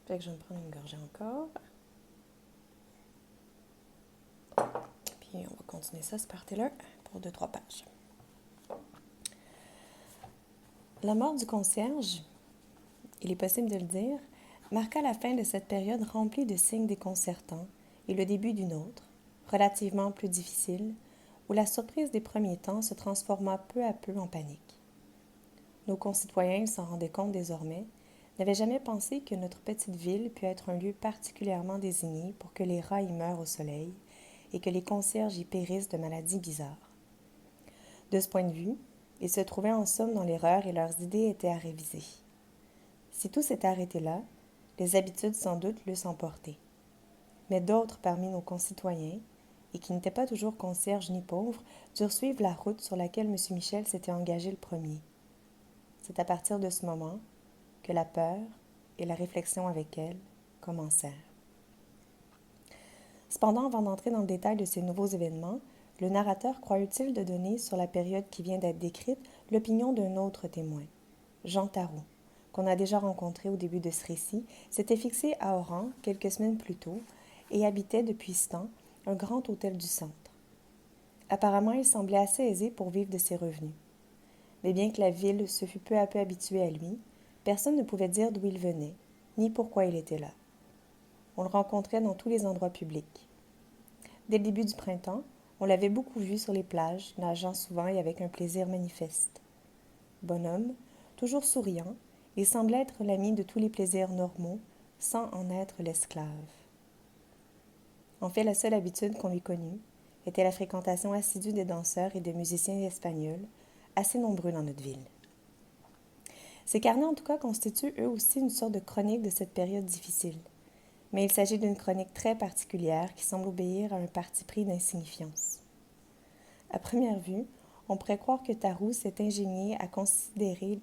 Fait que je vais me prendre une gorgée encore. Puis on va continuer ça, ce party-là, pour 2-3 pages. La mort du concierge, il est possible de le dire, marqua la fin de cette période remplie de signes déconcertants et le début d'une autre, relativement plus difficile, où la surprise des premiers temps se transforma peu à peu en panique. Nos concitoyens s'en rendaient compte désormais, n'avaient jamais pensé que notre petite ville pût être un lieu particulièrement désigné pour que les rats y meurent au soleil et que les concierges y périssent de maladies bizarres. De ce point de vue, ils se trouvaient en somme dans l'erreur et leurs idées étaient à réviser. Si tout s'était arrêté là, les habitudes sans doute l'eussent emporté. Mais d'autres parmi nos concitoyens, et qui n'étaient pas toujours concierges ni pauvres, durent suivre la route sur laquelle M. Michel s'était engagé le premier. C'est à partir de ce moment que la peur et la réflexion avec elle commencèrent. Cependant, avant d'entrer dans le détail de ces nouveaux événements, le narrateur croit utile de donner, sur la période qui vient d'être décrite, l'opinion d'un autre témoin, Jean Tarrou, qu'on a déjà rencontré au début de ce récit, s'était fixé à Oran quelques semaines plus tôt et habitait depuis ce temps un grand hôtel du centre. Apparemment, il semblait assez aisé pour vivre de ses revenus. Mais bien que la ville se fût peu à peu habituée à lui, personne ne pouvait dire d'où il venait, ni pourquoi il était là. On le rencontrait dans tous les endroits publics. Dès le début du printemps, on l'avait beaucoup vu sur les plages, nageant souvent et avec un plaisir manifeste. Bonhomme, toujours souriant, il semblait être l'ami de tous les plaisirs normaux, sans en être l'esclave. En fait, la seule habitude qu'on lui connut était la fréquentation assidue des danseurs et des musiciens espagnols, assez nombreux dans notre ville. Ces carnets, en tout cas, constituent eux aussi une sorte de chronique de cette période difficile. Mais il s'agit d'une chronique très particulière qui semble obéir à un parti pris d'insignifiance. À première vue, on pourrait croire que Tarrou s'est ingénié à considérer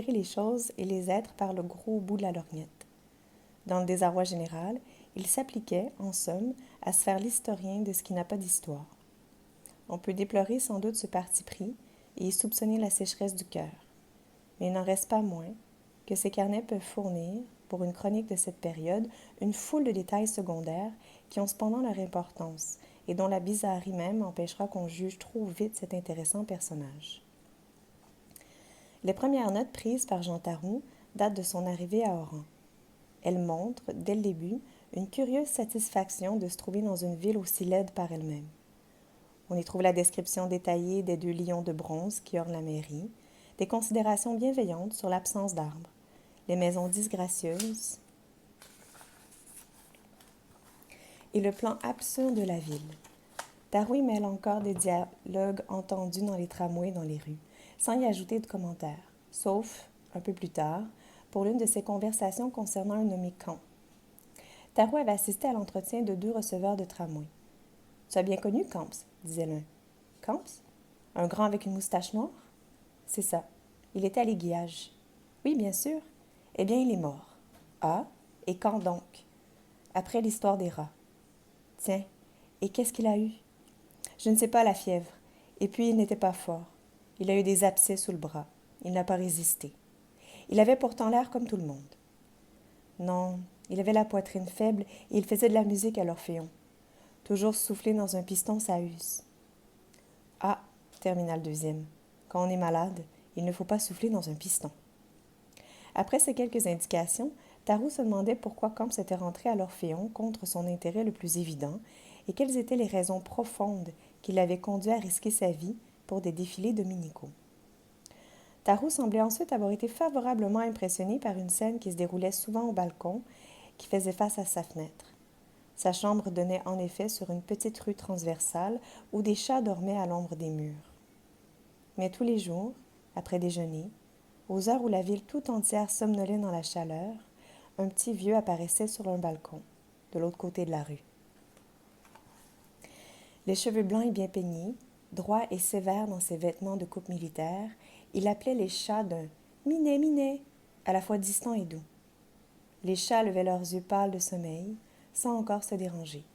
les choses et les êtres par le gros bout de la lorgnette. Dans le désarroi général, il s'appliquait, en somme, à se faire l'historien de ce qui n'a pas d'histoire. On peut déplorer sans doute ce parti pris et y soupçonner la sécheresse du cœur. Mais il n'en reste pas moins que ces carnets peuvent fournir, pour une chronique de cette période, une foule de détails secondaires qui ont cependant leur importance et dont la bizarrerie même empêchera qu'on juge trop vite cet intéressant personnage. Les premières notes prises par Jean Tarrou datent de son arrivée à Oran. Elles montrent, dès le début, une curieuse satisfaction de se trouver dans une ville aussi laide par elle-même. On y trouve la description détaillée des 2 lions de bronze qui ornent la mairie, des considérations bienveillantes sur l'absence d'arbres, les maisons disgracieuses et le plan absurde de la ville. Tarrou y mêle encore des dialogues entendus dans les tramways et dans les rues, sans y ajouter de commentaires, sauf, un peu plus tard, pour l'une de ses conversations concernant un nommé Camp. Tarrou avait assisté à l'entretien de 2 receveurs de tramway. « Tu as bien connu Camps ?» disait l'un. « Camps? Un grand avec une moustache noire? » « C'est ça. Il était à l'aiguillage. »« Oui, bien sûr. Eh bien, il est mort. »« Ah? Et quand donc? » ?»« Après l'histoire des rats. »« Tiens, et qu'est-ce qu'il a eu? » ?»« Je ne sais pas, la fièvre. Et puis, il n'était pas fort. Il a eu des abcès sous le bras. Il n'a pas résisté. Il avait pourtant l'air comme tout le monde. Non, il avait la poitrine faible et il faisait de la musique à l'orphéon. Toujours souffler dans un piston, ça use. Ah, termina le deuxième. Quand on est malade, il ne faut pas souffler dans un piston. Après ces quelques indications, Tarrou se demandait pourquoi Camps était rentré à l'Orphéon contre son intérêt le plus évident et quelles étaient les raisons profondes qui l'avaient conduit à risquer sa vie pour des défilés dominicaux. Tarrou semblait ensuite avoir été favorablement impressionné par une scène qui se déroulait souvent au balcon, qui faisait face à sa fenêtre. Sa chambre donnait en effet sur une petite rue transversale où des chats dormaient à l'ombre des murs. Mais tous les jours, après déjeuner, aux heures où la ville tout entière somnolait dans la chaleur, un petit vieux apparaissait sur un balcon, de l'autre côté de la rue. Les cheveux blancs et bien peignés, droit et sévère dans ses vêtements de coupe militaire, il appelait les chats d'un « minet, minet », à la fois distant et doux. Les chats levaient leurs yeux pâles de sommeil, sans encore se déranger.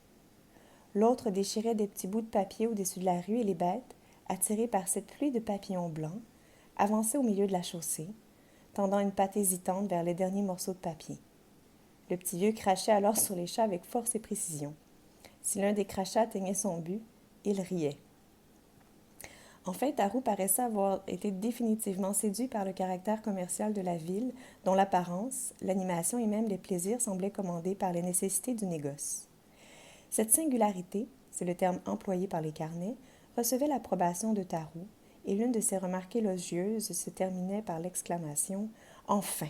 L'autre déchirait des petits bouts de papier au-dessus de la rue et les bêtes, attirées par cette pluie de papillons blancs, avançaient au milieu de la chaussée, tendant une patte hésitante vers les derniers morceaux de papier. Le petit vieux crachait alors sur les chats avec force et précision. Si l'un des crachats atteignait son but, il riait. Enfin, Tarou paraissait avoir été définitivement séduit par le caractère commercial de la ville, dont l'apparence, l'animation et même les plaisirs semblaient commandés par les nécessités du négoce. Cette singularité, c'est le terme employé par les carnets, recevait l'approbation de Tarou, et l'une de ses remarques élogieuses se terminait par l'exclamation « Enfin !»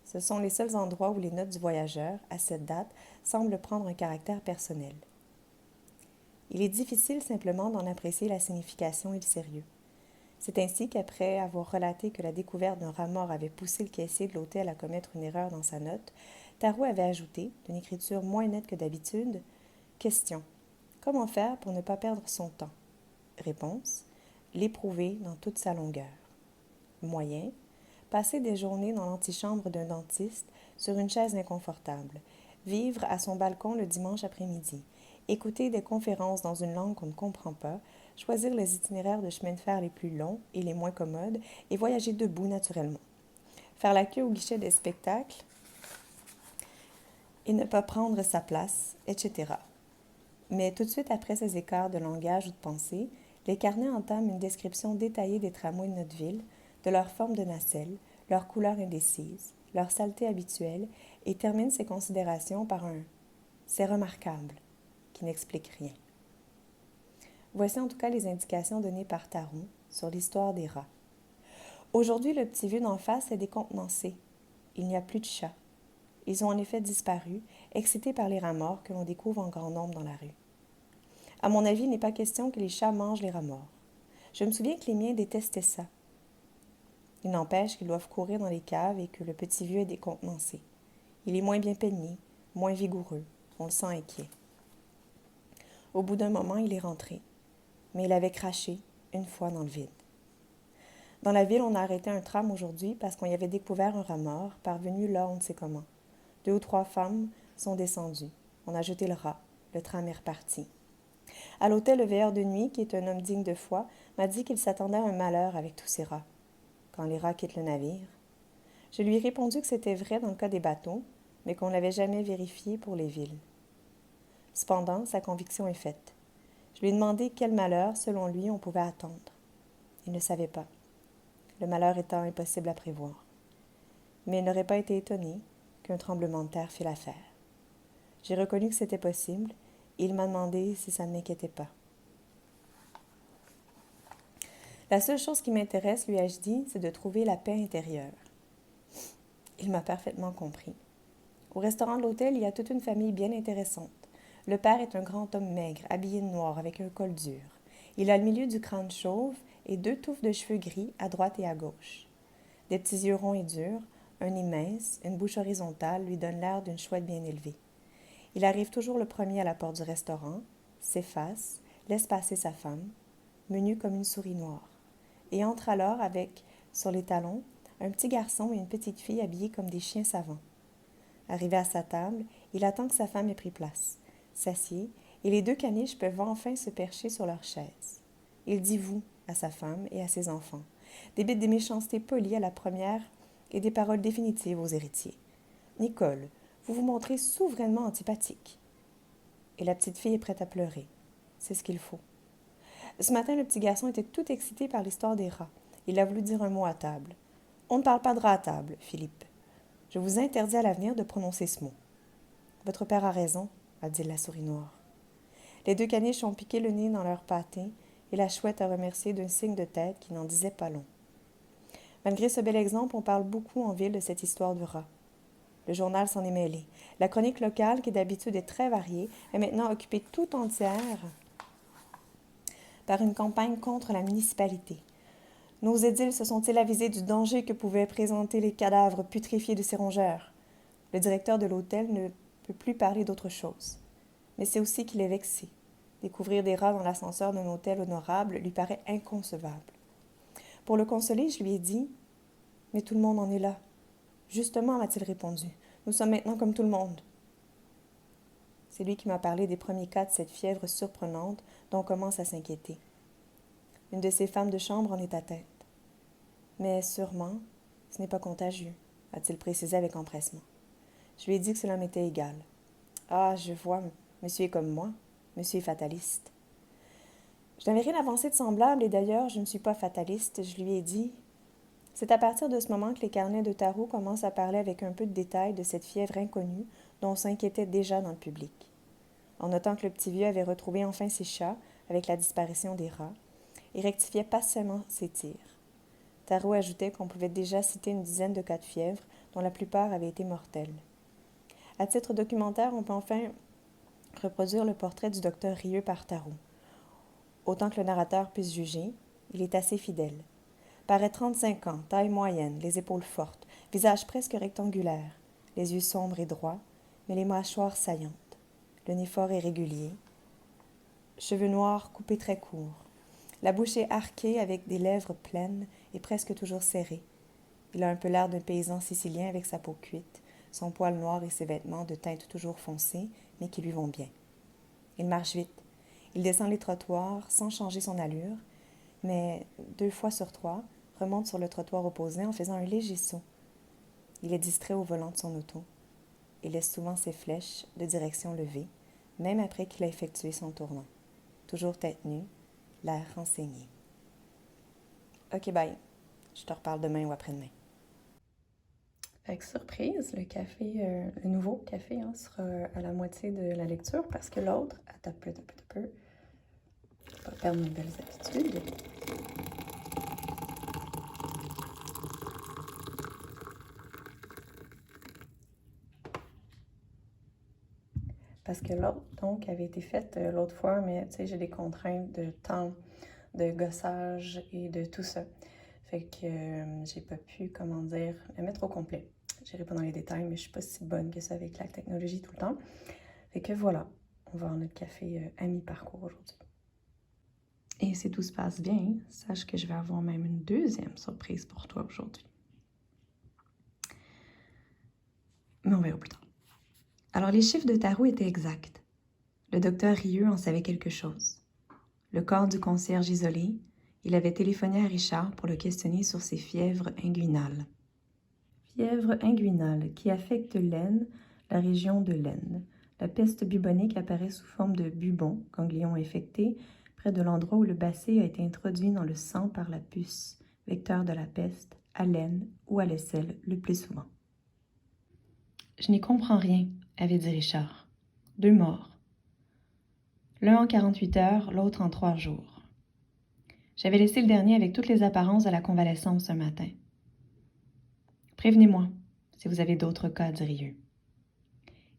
Ce sont les seuls endroits où les notes du voyageur, à cette date, semblent prendre un caractère personnel. Il est difficile simplement d'en apprécier la signification et le sérieux. C'est ainsi qu'après avoir relaté que la découverte d'un rat mort avait poussé le caissier de l'hôtel à commettre une erreur dans sa note, Tarou avait ajouté, d'une écriture moins nette que d'habitude, « Question. Comment faire pour ne pas perdre son temps? » Réponse. L'éprouver dans toute sa longueur. Moyen. Passer des journées dans l'antichambre d'un dentiste sur une chaise inconfortable. Vivre à son balcon le dimanche après-midi. Écouter des conférences dans une langue qu'on ne comprend pas. Choisir les itinéraires de chemin de fer les plus longs et les moins commodes et voyager debout naturellement. Faire la queue au guichet des spectacles et ne pas prendre sa place, etc. Mais tout de suite après ces écarts de langage ou de pensée, les carnets entament une description détaillée des tramways de notre ville, de leur forme de nacelle, leur couleur indécise, leur saleté habituelle, et terminent ces considérations par un « c'est remarquable » qui n'explique rien. Voici en tout cas les indications données par Tarou sur l'histoire des rats. Aujourd'hui, le petit vieux d'en face est décontenancé. Il n'y a plus de chats. Ils ont en effet disparu, excités par les rats morts que l'on découvre en grand nombre dans la rue. À mon avis, il n'est pas question que les chats mangent les rats morts. Je me souviens que les miens détestaient ça. Il n'empêche qu'ils doivent courir dans les caves et que le petit vieux est décontenancé. Il est moins bien peigné, moins vigoureux. On le sent inquiet. Au bout d'un moment, il est rentré. Mais il avait craché, une fois dans le vide. Dans la ville, on a arrêté un tram aujourd'hui parce qu'on y avait découvert un rat mort, parvenu là on ne sait comment. 2 ou 3 femmes sont descendues. On a jeté le rat. Le tram est reparti. À l'hôtel, le veilleur de nuit, qui est un homme digne de foi, m'a dit qu'il s'attendait à un malheur avec tous ces rats. Quand les rats quittent le navire. Je lui ai répondu que c'était vrai dans le cas des bateaux, mais qu'on ne l'avait jamais vérifié pour les villes. Cependant, sa conviction est faite. Je lui ai demandé quel malheur, selon lui, on pouvait attendre. Il ne savait pas, le malheur étant impossible à prévoir. Mais il n'aurait pas été étonné qu'un tremblement de terre fît l'affaire. J'ai reconnu que c'était possible, et il m'a demandé si ça ne m'inquiétait pas. La seule chose qui m'intéresse, lui ai-je dit, c'est de trouver la paix intérieure. Il m'a parfaitement compris. Au restaurant de l'hôtel, il y a toute une famille bien intéressante. Le père est un grand homme maigre, habillé de noir, avec un col dur. Il a le milieu du crâne chauve et 2 touffes de cheveux gris à droite et à gauche. Des petits yeux ronds et durs, un nez mince, une bouche horizontale lui donnent l'air d'une chouette bien élevée. Il arrive toujours le premier à la porte du restaurant, s'efface, laisse passer sa femme, menu comme une souris noire, et entre alors avec, sur les talons, un petit garçon et une petite fille habillés comme des chiens savants. Arrivé à sa table, il attend que sa femme ait pris place, s'assied, et les 2 caniches peuvent enfin se percher sur leur chaise. Il dit « vous » à sa femme et à ses enfants, débite des méchancetés polies à la première et des paroles définitives aux héritiers. « Nicole, vous vous montrez souverainement antipathique. » Et la petite fille est prête à pleurer. C'est ce qu'il faut. Ce matin, le petit garçon était tout excité par l'histoire des rats. Il a voulu dire un mot à table. « On ne parle pas de rats à table, Philippe. Je vous interdis à l'avenir de prononcer ce mot. »« Votre père a raison, » a dit la souris noire. Les 2 caniches ont piqué le nez dans leur pâté et la chouette a remercié d'un signe de tête qui n'en disait pas long. Malgré ce bel exemple, on parle beaucoup en ville de cette histoire du rat. Le journal s'en est mêlé. La chronique locale, qui d'habitude est très variée, est maintenant occupée tout entière par une campagne contre la municipalité. Nos édiles se sont-ils avisés du danger que pouvaient présenter les cadavres putréfiés de ces rongeurs? Le directeur de l'hôtel ne peut plus parler d'autre chose. Mais c'est aussi qu'il est vexé. Découvrir des rats dans l'ascenseur d'un hôtel honorable lui paraît inconcevable. Pour le consoler, je lui ai dit « Mais tout le monde en est là. »« Justement, m'a-t-il répondu, nous sommes maintenant comme tout le monde. » C'est lui qui m'a parlé des premiers cas de cette fièvre surprenante dont on commence à s'inquiéter. Une de ses femmes de chambre en est atteinte. Mais sûrement, ce n'est pas contagieux, a-t-il précisé avec empressement. Je lui ai dit que cela m'était égal. Ah, je vois, monsieur est comme moi. Monsieur est fataliste. Je n'avais rien avancé de semblable et d'ailleurs, je ne suis pas fataliste. Je lui ai dit. C'est à partir de ce moment que les carnets de tarot commencent à parler avec un peu de détail de cette fièvre inconnue dont on s'inquiétait déjà dans le public. En notant que le petit vieux avait retrouvé enfin ses chats avec la disparition des rats, il rectifiait patiemment ses tirs. Tarot ajoutait qu'on pouvait déjà citer une dizaine de cas de fièvre, dont la plupart avaient été mortels. À titre documentaire, on peut enfin reproduire le portrait du docteur Rieux par Tarot. Autant que le narrateur puisse juger, il est assez fidèle. Paraît 35 ans, taille moyenne, les épaules fortes, visage presque rectangulaire, les yeux sombres et droits, mais les mâchoires saillantes. Le nez fort et régulier. Cheveux noirs coupés très courts. La bouche est arquée avec des lèvres pleines et presque toujours serrées. Il a un peu l'air d'un paysan sicilien avec sa peau cuite, son poil noir et ses vêtements de teinte toujours foncée, mais qui lui vont bien. Il marche vite. Il descend les trottoirs sans changer son allure, mais 2 fois sur 3 remonte sur le trottoir opposé en faisant un léger saut. Il est distrait au volant de son auto. Il laisse souvent ses flèches de direction levée, même après qu'il a effectué son tournant. Toujours tête nue, l'air renseigné. Ok, bye. Je te reparle demain ou après-demain. Avec surprise, le nouveau café sera à la moitié de la lecture parce que l'autre, attends un peu, pas perdre mes belles habitudes. Parce que l'autre, donc, avait été faite l'autre fois, mais tu sais, j'ai des contraintes de temps, de gossage et de tout ça. Fait que j'ai pas pu, comment dire, la mettre au complet. J'irai pas dans les détails, mais je suis pas si bonne que ça avec la technologie tout le temps. Fait que voilà, on va avoir notre café à mi-parcours aujourd'hui. Et si tout se passe bien, sache que je vais avoir même une deuxième surprise pour toi aujourd'hui. Mais on verra plus tard. Alors, les chiffres de tarot étaient exacts. Le docteur Rieux en savait quelque chose. Le corps du concierge isolé, il avait téléphoné à Richard pour le questionner sur ses fièvres inguinales. Fièvre inguinale qui affecte l'aine, la région de l'aine. La peste bubonique apparaît sous forme de bubon, ganglion infecté, près de l'endroit où le bacille a été introduit dans le sang par la puce, vecteur de la peste, à l'aine ou à l'aisselle le plus souvent. Je n'y comprends rien, avait dit Richard. 2 morts. L'un en 48 heures, l'autre en 3 jours. J'avais laissé le dernier avec toutes les apparences de la convalescence un matin. Prévenez-moi, si vous avez d'autres cas, dit Rieux.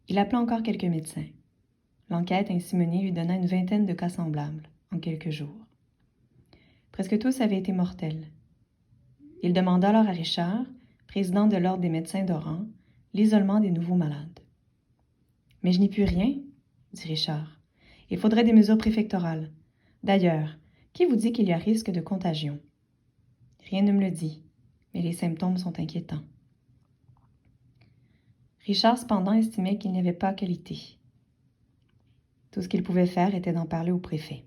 Il appela encore quelques médecins. L'enquête ainsi menée lui donna une vingtaine de cas semblables, en quelques jours. Presque tous avaient été mortels. Il demanda alors à Richard, président de l'Ordre des médecins d'Oran, l'isolement des nouveaux malades. « Mais je n'y puis rien, dit Richard. Il faudrait des mesures préfectorales. D'ailleurs, qui vous dit qu'il y a risque de contagion? Rien ne me le dit, mais les symptômes sont inquiétants. Richard, cependant, estimait qu'il n'y avait pas qualité. Tout ce qu'il pouvait faire était d'en parler au préfet.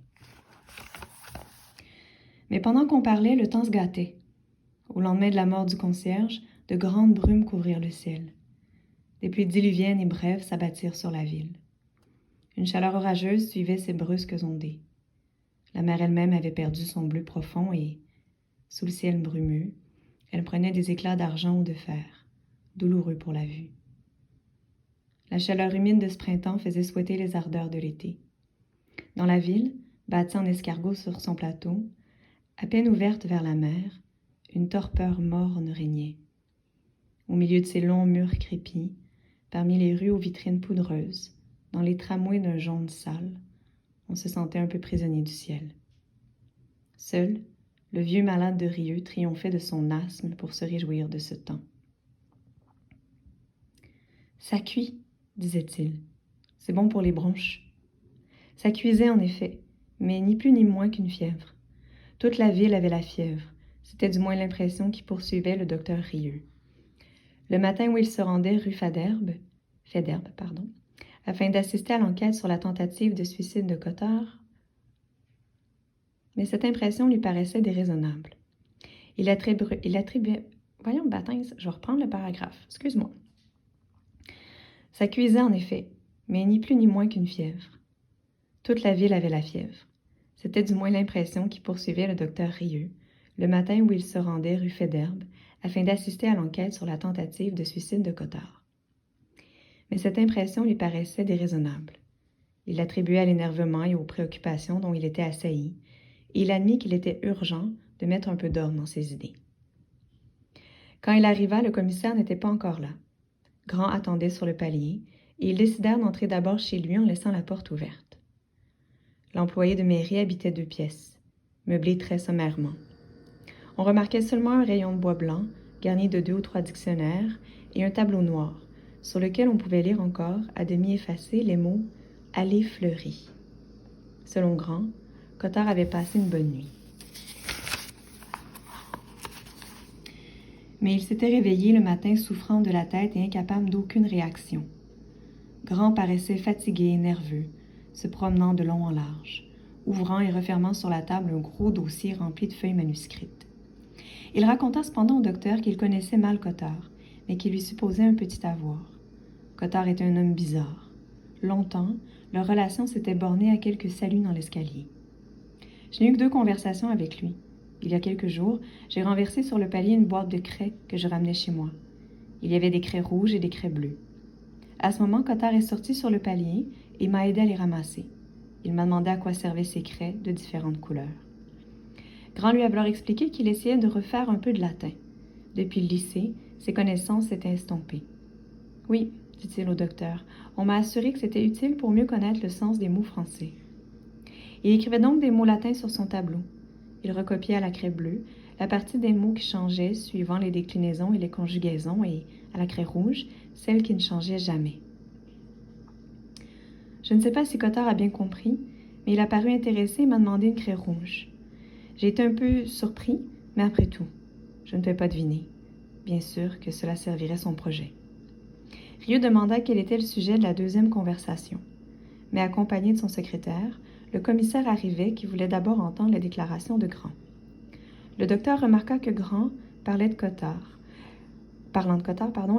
Mais pendant qu'on parlait, le temps se gâtait. Au lendemain de la mort du concierge, de grandes brumes couvrirent le ciel. Des pluies diluviennes et brèves s'abattirent sur la ville. Une chaleur orageuse suivait ces brusques ondées. La mer elle-même avait perdu son bleu profond et, sous le ciel brumeux, elle prenait des éclats d'argent ou de fer, douloureux pour la vue. La chaleur humide de ce printemps faisait souhaiter les ardeurs de l'été. Dans la ville, bâtie en escargot sur son plateau, à peine ouverte vers la mer, une torpeur morne régnait. Au milieu de ces longs murs crépis, parmi les rues aux vitrines poudreuses, dans les tramways d'un jaune sale, on se sentait un peu prisonnier du ciel. Seul, le vieux malade de Rieux triomphait de son asthme pour se réjouir de ce temps. « Ça cuit, disait-il. C'est bon pour les bronches. » Ça cuisait en effet, mais ni plus ni moins qu'une fièvre. Toute la ville avait la fièvre. C'était du moins l'impression qui poursuivait le docteur Rieux. Le matin où il se rendait rue Faidherbe, afin d'assister à l'enquête sur la tentative de suicide de Cottard, mais cette impression lui paraissait déraisonnable. Il attribuait... Voyons, bâtisse, je vais reprendre le paragraphe. Excuse-moi. Ça cuisait en effet, mais ni plus ni moins qu'une fièvre. Toute la ville avait la fièvre. C'était du moins l'impression qui poursuivait le docteur Rieux, le matin où il se rendait rue Faidherbe, afin d'assister à l'enquête sur la tentative de suicide de Cottard. Mais cette impression lui paraissait déraisonnable. Il l'attribuait à l'énervement et aux préoccupations dont il était assailli, et il admit qu'il était urgent de mettre un peu d'ordre dans ses idées. Quand il arriva, le commissaire n'était pas encore là. Grand attendait sur le palier, et ils décidèrent d'entrer d'abord chez lui en laissant la porte ouverte. L'employé de mairie habitait 2 pièces, meublées très sommairement. On remarquait seulement un rayon de bois blanc, garni de 2 ou 3 dictionnaires, et un tableau noir, sur lequel on pouvait lire encore, à demi effacés, les mots « Allée fleurie ». Selon Grand, Cottard avait passé une bonne nuit. Mais il s'était réveillé le matin souffrant de la tête et incapable d'aucune réaction. Grand paraissait fatigué et nerveux, se promenant de long en large, ouvrant et refermant sur la table un gros dossier rempli de feuilles manuscrites. Il raconta cependant au docteur qu'il connaissait mal Cottard, mais qu'il lui supposait un petit avoir. Cottard était un homme bizarre. Longtemps, leur relation s'était bornée à quelques saluts dans l'escalier. Je n'ai eu que 2 conversations avec lui. Il y a quelques jours, j'ai renversé sur le palier une boîte de craies que je ramenais chez moi. Il y avait des craies rouges et des craies bleues. À ce moment, Cottard est sorti sur le palier et m'a aidé à les ramasser. Il m'a demandé à quoi servaient ces craies de différentes couleurs. Grand lui a alors expliqué qu'il essayait de refaire un peu de latin. Depuis le lycée, ses connaissances s'étaient estompées. « Oui, dit-il au docteur, on m'a assuré que c'était utile pour mieux connaître le sens des mots français. » Il écrivait donc des mots latins sur son tableau. Il recopiait à la craie bleue la partie des mots qui changeaient suivant les déclinaisons et les conjugaisons et, à la craie rouge, celle qui ne changeait jamais. Je ne sais pas si Cottard a bien compris, mais il a paru intéressé et m'a demandé une craie rouge. J'ai été un peu surpris, mais après tout, je ne peux pas deviner. Bien sûr que cela servirait son projet. Rieux demanda quel était le sujet de la 2e conversation. Mais accompagné de son secrétaire, le commissaire arrivait qui voulait d'abord entendre la déclaration de Grand. Le docteur remarqua que Grand parlant de Cottard,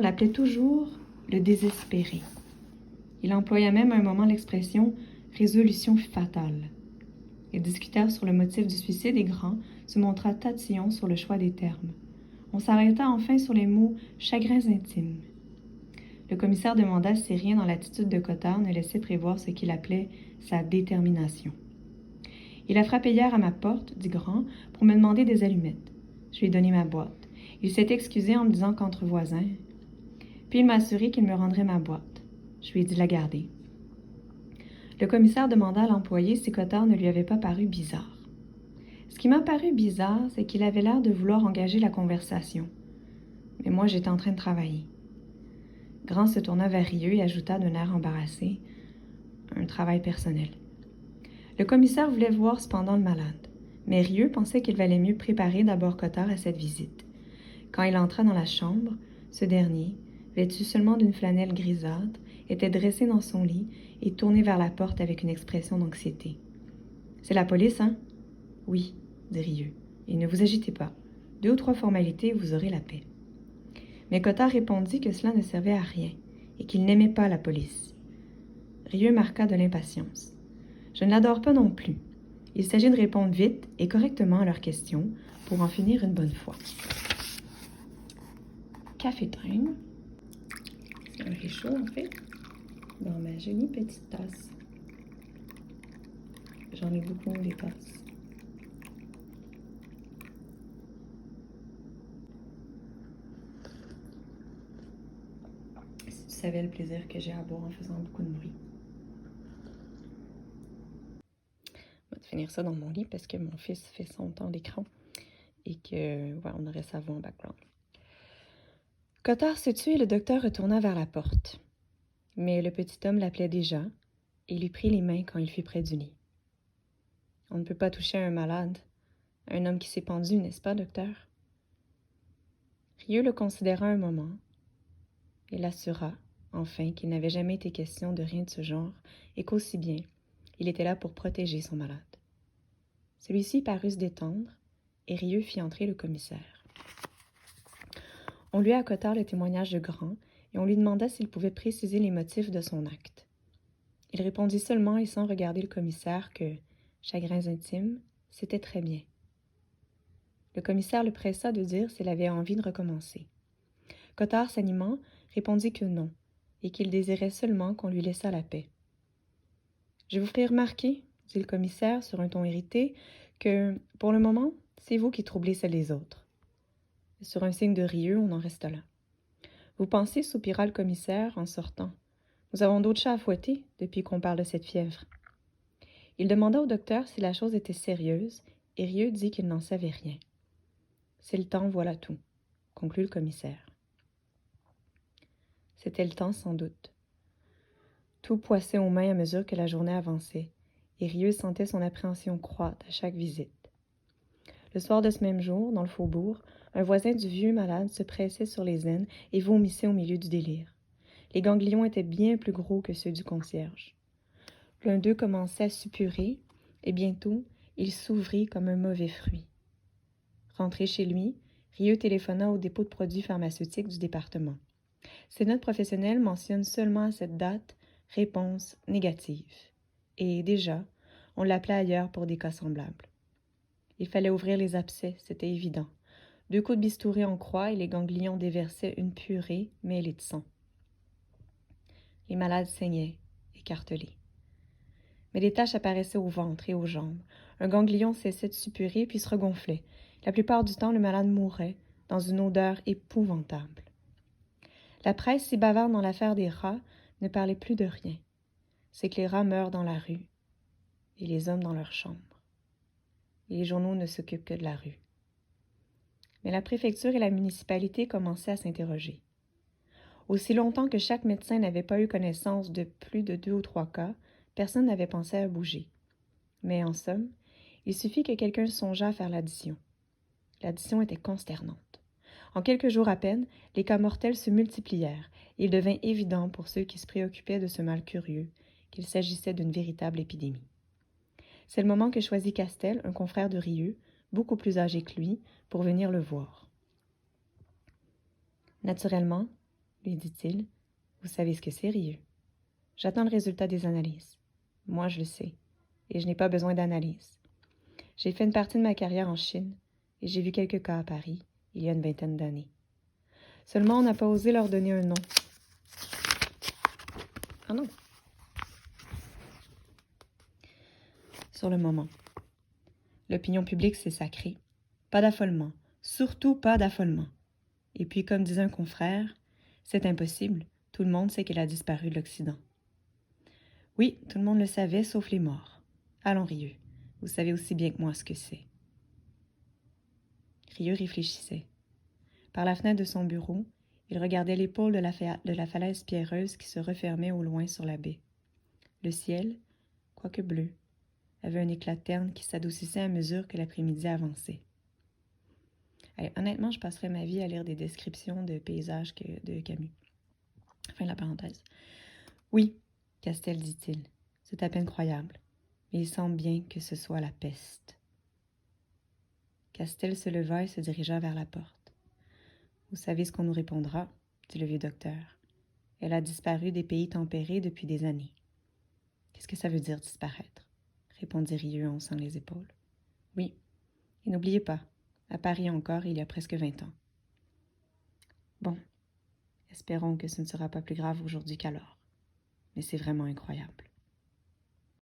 l'appelait toujours le désespéré. Il employa même à un moment l'expression « résolution fatale ». Ils discutèrent sur le motif du suicide et Grand se montra tatillon sur le choix des termes. On s'arrêta enfin sur les mots « chagrins intimes ». Le commissaire demanda si rien dans l'attitude de Cottard ne laissait prévoir ce qu'il appelait sa détermination. « Il a frappé hier à ma porte, dit Grand, pour me demander des allumettes. Je lui ai donné ma boîte. Il s'est excusé en me disant qu'entre voisins. Puis il m'a assuré qu'il me rendrait ma boîte. Je lui ai dit de la garder. » Le commissaire demanda à l'employé si Cottard ne lui avait pas paru bizarre. Ce qui m'a paru bizarre, c'est qu'il avait l'air de vouloir engager la conversation. Mais moi, j'étais en train de travailler. Grand se tourna vers Rieux et ajouta d'un air embarrassé « un travail personnel ». Le commissaire voulait voir cependant le malade, mais Rieux pensait qu'il valait mieux préparer d'abord Cottard à cette visite. Quand il entra dans la chambre, ce dernier, vêtu seulement d'une flanelle grisâtre, était dressé dans son lit et tourné vers la porte avec une expression d'anxiété. « C'est la police, hein? »« Oui, » dit Rieux. « Et ne vous agitez pas. 2 ou 3 formalités et vous aurez la paix. » Mais Cottard répondit que cela ne servait à rien et qu'il n'aimait pas la police. Rieux marqua de l'impatience. « Je ne l'adore pas non plus. Il s'agit de répondre vite et correctement à leurs questions pour en finir une bonne fois. » Café time. Un réchaud, en fait, dans ma jolie petite tasse. J'en ai beaucoup des tasses. Si tu savais le plaisir que j'ai à boire en faisant beaucoup de bruit. Je vais te finir ça dans mon lit parce que mon fils fait son temps d'écran et que, voilà, on aurait sa voix en background. Cottard se tut et le docteur retourna vers la porte. Mais le petit homme l'appelait déjà et lui prit les mains quand il fut près du lit. « On ne peut pas toucher à un malade, un homme qui s'est pendu, n'est-ce pas, docteur? » Rieux le considéra un moment et l'assura, enfin, qu'il n'avait jamais été question de rien de ce genre et qu'aussi bien, il était là pour protéger son malade. Celui-ci parut se détendre et Rieux fit entrer le commissaire. On lut à Cottard le témoignage de Grand et on lui demanda s'il pouvait préciser les motifs de son acte. Il répondit seulement et sans regarder le commissaire que, chagrins intimes, c'était très bien. Le commissaire le pressa de dire s'il avait envie de recommencer. Cottard, s'animant, répondit que non, et qu'il désirait seulement qu'on lui laissât la paix. « Je vous ferai remarquer, dit le commissaire sur un ton irrité, que, pour le moment, c'est vous qui troublez celle des autres. » Sur un signe de Rieux, on en resta là. « Vous pensez, soupira le commissaire en sortant. Nous avons d'autres chats à fouetter depuis qu'on parle de cette fièvre. » Il demanda au docteur si la chose était sérieuse, et Rieux dit qu'il n'en savait rien. « C'est le temps, voilà tout, » conclut le commissaire. C'était le temps, sans doute. Tout poissait aux mains à mesure que la journée avançait, et Rieux sentait son appréhension croître à chaque visite. Le soir de ce même jour, dans le faubourg, un voisin du vieux malade se pressait sur les aines et vomissait au milieu du délire. Les ganglions étaient bien plus gros que ceux du concierge. L'un d'eux commençait à suppurer, et bientôt, il s'ouvrit comme un mauvais fruit. Rentré chez lui, Rieux téléphona au dépôt de produits pharmaceutiques du département. Ses notes professionnelles mentionnent seulement à cette date « réponse négative ». Et déjà, on l'appelait ailleurs pour des cas semblables. Il fallait ouvrir les abcès, c'était évident. 2 coups de bistouri en croix et les ganglions déversaient une purée mêlée de sang. Les malades saignaient, écartelés. Mais des taches apparaissaient au ventre et aux jambes. Un ganglion cessait de suppurer puis se regonflait. La plupart du temps, le malade mourait, dans une odeur épouvantable. La presse, si bavarde dans l'affaire des rats, ne parlait plus de rien. C'est que les rats meurent dans la rue, et les hommes dans leur chambre. Et les journaux ne s'occupent que de la rue. Mais la préfecture et la municipalité commençaient à s'interroger. Aussi longtemps que chaque médecin n'avait pas eu connaissance de plus de 2 ou 3 cas, personne n'avait pensé à bouger. Mais en somme, il suffit que quelqu'un songeât à faire l'addition. L'addition était consternante. En quelques jours à peine, les cas mortels se multiplièrent, et il devint évident pour ceux qui se préoccupaient de ce mal curieux qu'il s'agissait d'une véritable épidémie. C'est le moment que choisit Castel, un confrère de Rieux, beaucoup plus âgé que lui, pour venir le voir. « Naturellement, lui dit-il, vous savez ce que c'est, Rieux. J'attends le résultat des analyses. Moi, je le sais, et je n'ai pas besoin d'analyse. J'ai fait une partie de ma carrière en Chine, et j'ai vu quelques cas à Paris, il y a une 20aine d'années. Seulement, on n'a pas osé leur donner un nom. » Ah non. Sur le moment. L'opinion publique, c'est sacré. Pas d'affolement. Surtout pas d'affolement. Et puis, comme disait un confrère, c'est impossible. Tout le monde sait qu'elle a disparu de l'Occident. Oui, tout le monde le savait, sauf les morts. Allons, Rieux, vous savez aussi bien que moi ce que c'est. Rieux réfléchissait. Par la fenêtre de son bureau, il regardait l'épaule de la falaise pierreuse qui se refermait au loin sur la baie. Le ciel, quoique bleu, avait un éclat terne qui s'adoucissait à mesure que l'après-midi avançait. Honnêtement, je passerais ma vie à lire des descriptions de paysages de Camus. Fin de la parenthèse. Oui, Castel dit-il, c'est à peine croyable, mais il semble bien que ce soit la peste. Castel se leva et se dirigea vers la porte. Vous savez ce qu'on nous répondra, dit le vieux docteur. Elle a disparu des pays tempérés depuis des années. Qu'est-ce que ça veut dire disparaître? Répondit Rieux en haussant les épaules. Oui, et n'oubliez pas, à Paris encore, il y a presque 20 ans. Bon, espérons que ce ne sera pas plus grave aujourd'hui qu'alors. Mais c'est vraiment incroyable.